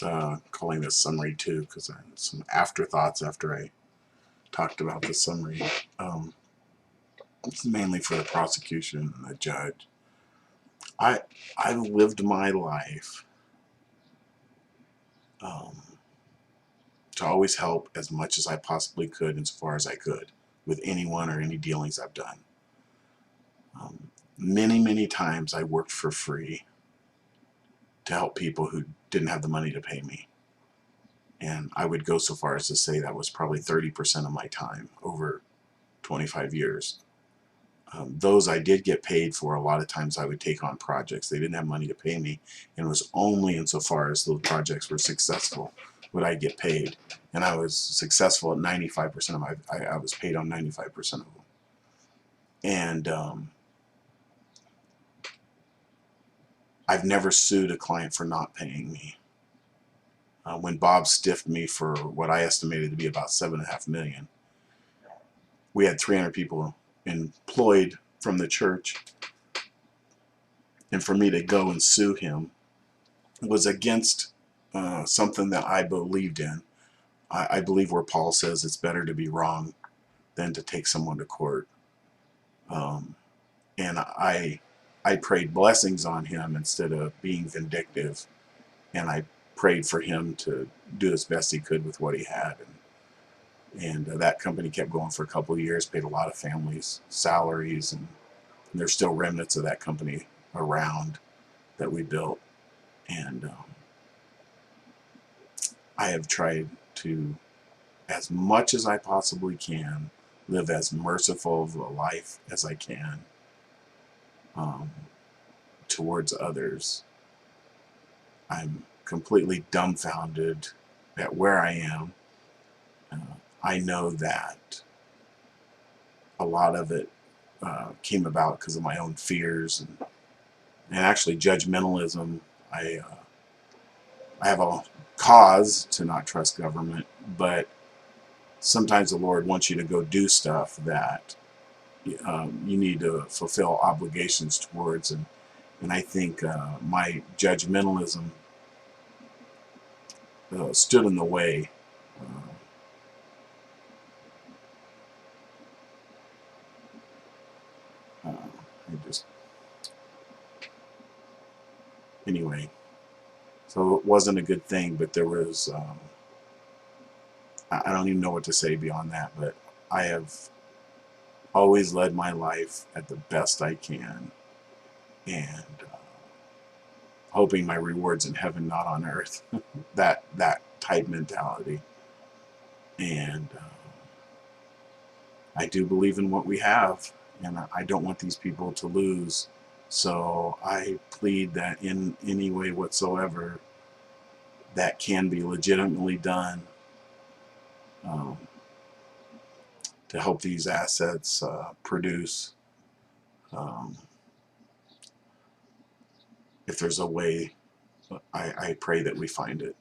was calling this summary 2 because I had some afterthoughts after I talked about the summary. It's mainly for the prosecution and the judge. I've lived my life to always help as much as I possibly could and as far as I could with anyone or any dealings I've done. Many times I worked for free to help people who didn't have the money to pay me. And I would go so far as to say that was probably 30% of my time over 25 years. Those I did get paid for. A lot of times I would take on projects. They didn't have money to pay me, and it was only insofar as those projects were successful would I get paid. And I was successful at 95% of my, I was paid on 95% of them. And I've never sued a client for not paying me. When Bob stiffed me for what I estimated to be about $7.5 million, we had 300 people employed from the church, and for me to go and sue him was against something that I believed in. I believe where Paul says it's better to be wrong than to take someone to court. And I prayed blessings on him instead of being vindictive, and I prayed for him to do as best he could with what he had. And that company kept going for a couple of years, paid a lot of families salaries, and there's still remnants of that company around that we built. And I have tried to, as much as I possibly can, live as merciful of a life as I can towards others. I'm completely dumbfounded at where I am. I know that a lot of it came about because of my own fears and actually judgmentalism. I have a cause to not trust government, but sometimes the Lord wants you to go do stuff that you need to fulfill obligations towards, and I think my judgmentalism stood in the way. Anyway, so it wasn't a good thing, but there was, I don't even know what to say beyond that, but I have always led my life at the best I can, and hoping my reward's in heaven, not on earth. that type mentality. And I do believe in what we have, and I don't want these people to lose. So I plead that in any way whatsoever that can be legitimately done to help these assets produce. If there's a way, I pray that we find it.